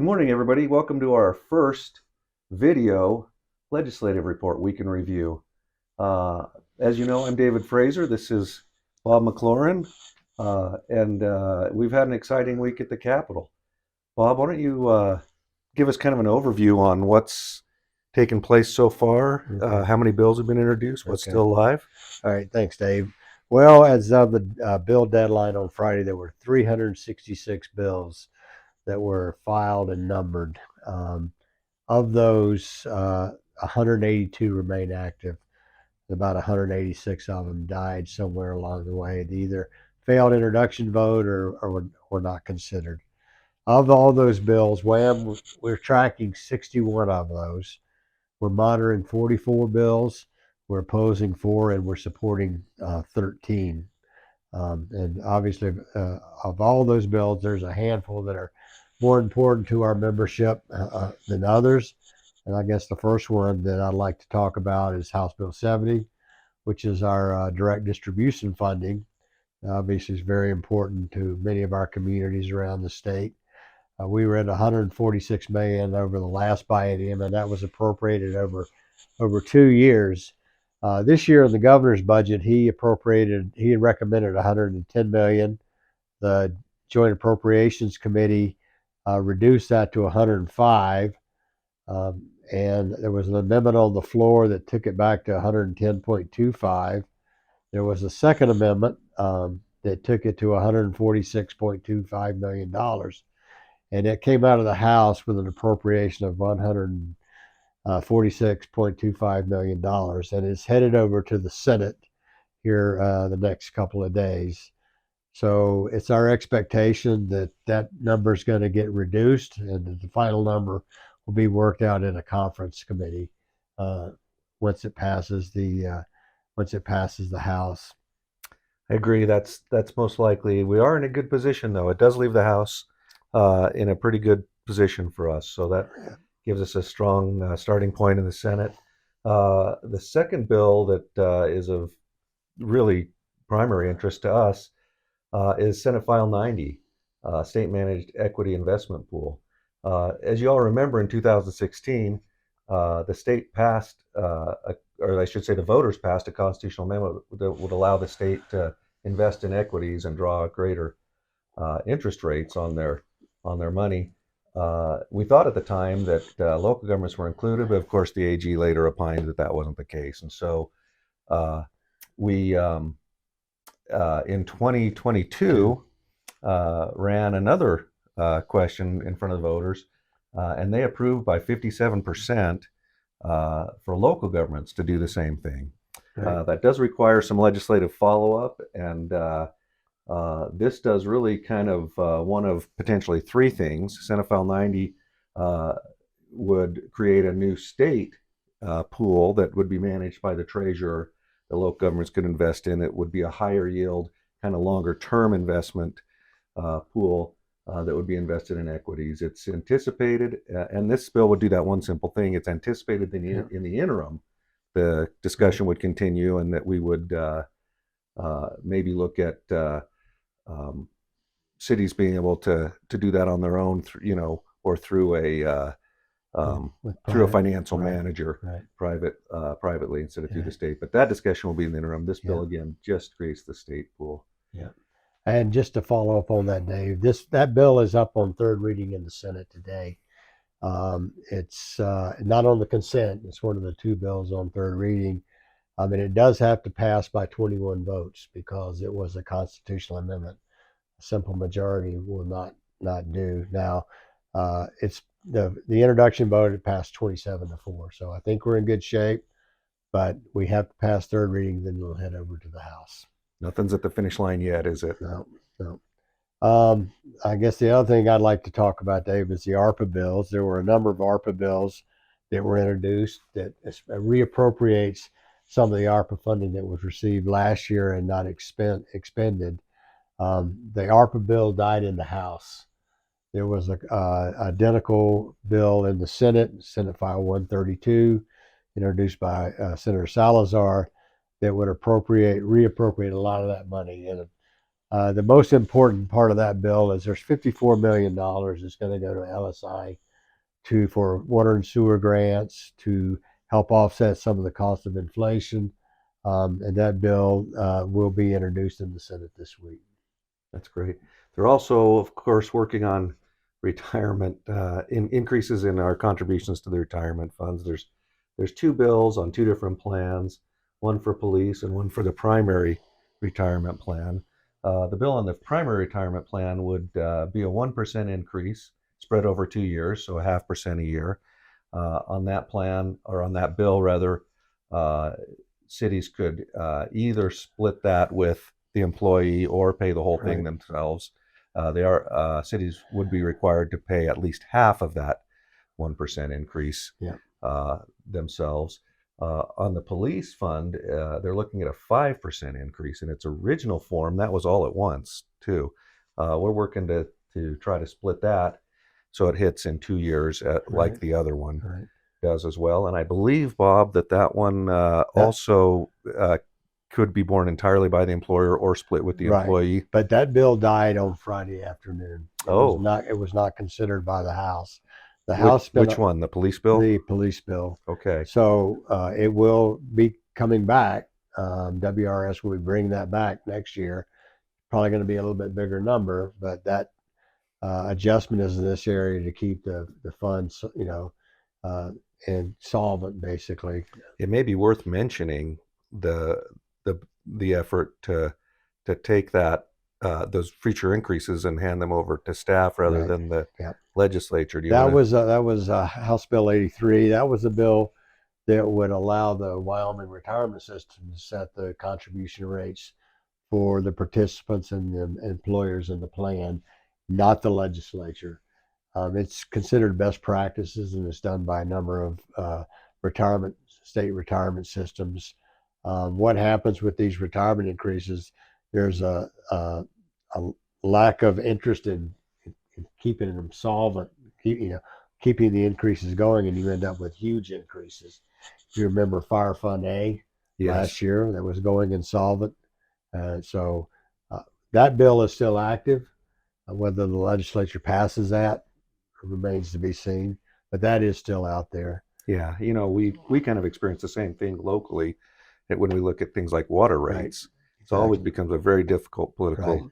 Good morning, everybody. Welcome to our first video legislative report we can review. As you know, I'm David Fraser. This is Bob McLaurin, and we've had an exciting week at the Capitol. Bob, why don't you give us kind of an overview on what's taken place so far, how many bills have been introduced, what's still alive? All right, thanks, Dave. Well, as of the bill deadline on Friday, there were 366 bills that were filed and numbered. Of those, 182 remain active. About 186 of them died somewhere along the way. They either failed introduction vote or were not considered. Of all those bills, we're tracking 61 of those. We're monitoring 44 bills. We're opposing 4, and we're supporting 13. And obviously, of all those bills, there's a handful that are more important to our membership than others. And I guess the first one that I'd like to talk about is House Bill 70, which is our direct distribution funding. Obviously, it's very important to many of our communities around the state. We were at 146 million over the last biennium, and that was appropriated over 2 years. This year in the governor's budget, he recommended 110 million. The Joint Appropriations Committee reduced that to 105, and there was an amendment on the floor that took it back to 110.25. There was a second amendment that took it to $146.25 million. And it came out of the House with an appropriation of $146.25 million, and is headed over to the Senate here the next couple of days. So it's our expectation that that number is going to get reduced, and that the final number will be worked out in a conference committee once it passes the House. I agree. That's most likely. We are in a good position, though. It does leave the House in a pretty good position for us. So that gives us a strong starting point in the Senate. The second bill that is of really primary interest to us is Senate File 90, State Managed Equity Investment Pool. As you all remember, in 2016, the state passed, or I should say the voters passed a constitutional amendment that would allow the state to invest in equities and draw greater interest rates on their money. We thought at the time that local governments were included, but of course the AG later opined that that wasn't the case. And so we, in 2022, ran another question in front of the voters, and they approved by 57% for local governments to do the same thing. Right. That does require some legislative follow-up, and this does really kind of one of potentially 3 things. Senate File 90 would create a new state pool that would be managed by the treasurer. The local governments could invest in. It would be a higher yield, kind of longer term investment pool that would be invested in equities. It's anticipated, and this bill would do that one simple thing. It's anticipated in the interim, the discussion would continue, and that we would maybe look at cities being able to do that on their own, or through a financial manager, privately instead of through the state. But that discussion will be in the interim. This bill again just creates the state pool. Yeah. And just to follow up on that, Dave, that bill is up on third reading in the Senate today. It's not on the consent. It's one of the 2 bills on third reading. It does have to pass by 21 votes because it was a constitutional amendment. A simple majority will not do. Now, it's the introduction vote, it passed 27-4. So I think we're in good shape, but we have to pass third reading, then we'll head over to the House. Nothing's at the finish line yet, is it? No. I guess the other thing I'd like to talk about, Dave, is the ARPA bills. There were a number of ARPA bills that were introduced that reappropriates some of the ARPA funding that was received last year and not expended. The ARPA bill died in the House. There was a identical bill in the Senate File 132, introduced by Senator Salazar, that would reappropriate a lot of that money. And The most important part of that bill is there's $54 million that's going to go to LSI for water and sewer grants to help offset some of the cost of inflation. And that bill will be introduced in the Senate this week. That's great. They're also, of course, working on retirement increases in our contributions to the retirement funds. There's two bills on two different plans, one for police and one for the primary retirement plan. The bill on the primary retirement plan would be a 1% increase spread over 2 years, so a 0.5% a year. On that plan, or on that bill rather, cities could either split that with the employee or pay the whole thing themselves. Cities would be required to pay at least half of that 1% increase themselves. On the police fund, they're looking at a 5% increase in its original form. That was all at once too. We're working to try to split that so it hits in 2 years, like the other one does as well. And I believe, Bob, that one also could be borne entirely by the employer or split with the employee. But that bill died on Friday afternoon. It was not considered by the House. The House which one? The police bill? The police bill. Okay. So it will be coming back. WRS will be bringing that back next year. Probably going to be a little bit bigger number, but that adjustment is in this area to keep the funds, and solvent basically. It may be worth mentioning the effort to take that those future increases and hand them over to staff rather than the legislature. That was House Bill 83. That was a bill that would allow the Wyoming retirement system to set the contribution rates for the participants and the employers in the plan, not the legislature. It's considered best practices, and it's done by a number of state retirement systems. What happens with these retirement increases? There's a lack of interest in keeping them solvent, keeping the increases going, and you end up with huge increases. If you remember Fire Fund A last year, that was going insolvent. So that bill is still active. Whether the legislature passes that remains to be seen, but that is still out there. Yeah, we kind of experience the same thing locally when we look at things like water rates. It always becomes a very difficult political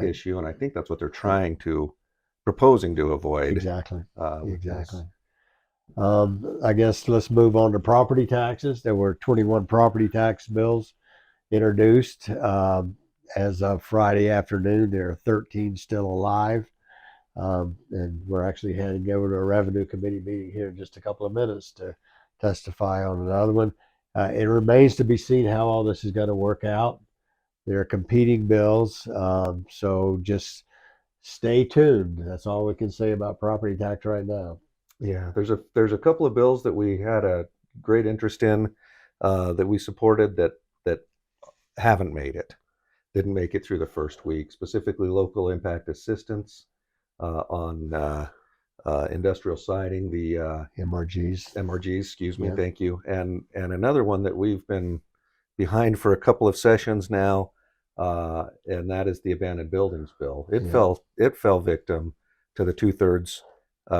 issue, and I think that's what they're proposing to avoid. Exactly. I guess let's move on to property taxes. There were 21 property tax bills introduced. As of Friday afternoon, there are 13 still alive. And we're actually heading over to a revenue committee meeting here in just a couple of minutes to testify on another one. It remains to be seen how all this is going to work out. There are competing bills, so just stay tuned. That's all we can say about property tax right now. Yeah, there's a couple of bills that we had a great interest in, that we supported that haven't didn't make it through the first week. Specifically, local impact assistance on industrial siding, the MRGs, excuse me, thank you, and another one that we've been behind for a couple of sessions now, and that is the abandoned buildings bill. It fell victim to the 2/3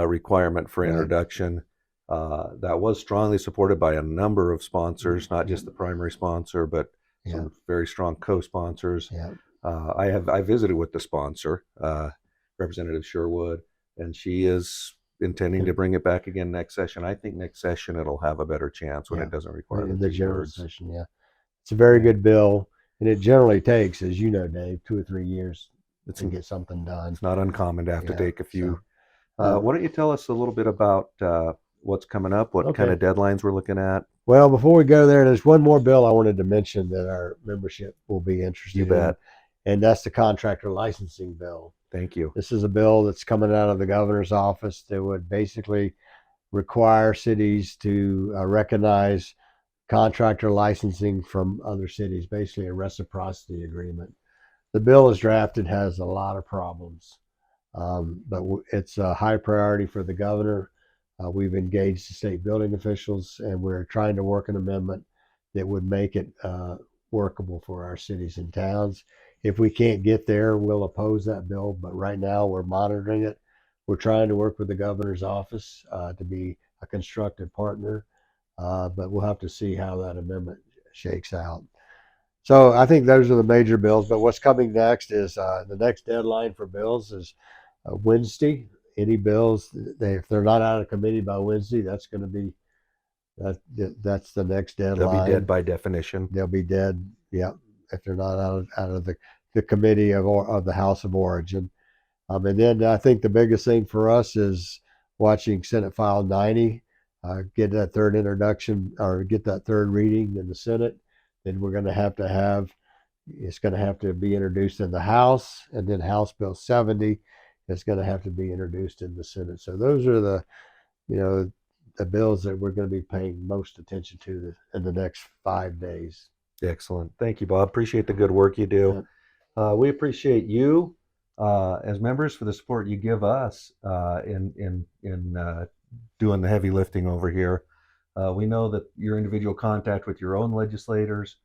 requirement for introduction. That was strongly supported by a number of sponsors, not just the primary sponsor, but some very strong co-sponsors. I visited with the sponsor, Representative Sherwood, and she is intending to bring it back again next session. I think next session it'll have a better chance when it doesn't require the general session. It's a very good bill, and it generally takes, as you know, Dave, 2 or 3 years to get something done. It's not uncommon to have to take a few. Why don't you tell us a little bit about what's coming up, what kind of deadlines we're looking at? Well, before we go there, there's one more bill I wanted to mention that our membership will be interested in. You bet. And that's the contractor licensing bill. Thank you. This is a bill that's coming out of the governor's office that would basically require cities to recognize contractor licensing from other cities, basically a reciprocity agreement. The bill as drafted has a lot of problems, but it's a high priority for the governor. We've engaged the state building officials, and we're trying to work an amendment that would make it workable for our cities and towns. if we can't get there, we'll oppose that bill. But right now, we're monitoring it. We're trying to work with the governor's office to be a constructive partner, but we'll have to see how that amendment shakes out. So I think those are the major bills. But what's coming next is the next deadline for bills is Wednesday. Any bills, if they're not out of committee by Wednesday, that's going to be that's the next They'll be deadline. dead by definition. They'll be dead. Yeah, if they're not out of the committee of the House of Origin. And then I think the biggest thing for us is watching Senate File 90 get that third introduction or get that third reading in the Senate. Then we're going to have it's going to have to be introduced in the House, and then House Bill 70 is going to have to be introduced in the Senate. So those are the bills that we're going to be paying most attention to in the next 5 days. Excellent. Thank you, Bob. Appreciate the good work you do. We appreciate you as members for the support you give us in doing the heavy lifting over here. We know that your individual contact with your own legislators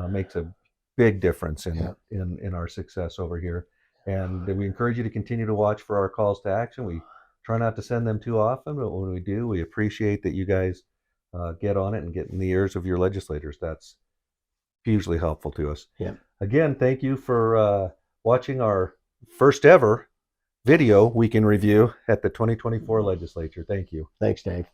makes a big difference in our success over here. And we encourage you to continue to watch for our calls to action. We try not to send them too often, but when we do, we appreciate that you guys get on it and get in the ears of your legislators. That's hugely helpful to us. Yeah. Again, thank you for watching our first ever video week in review at the 2024 legislature. Thank you. Thanks, Dave.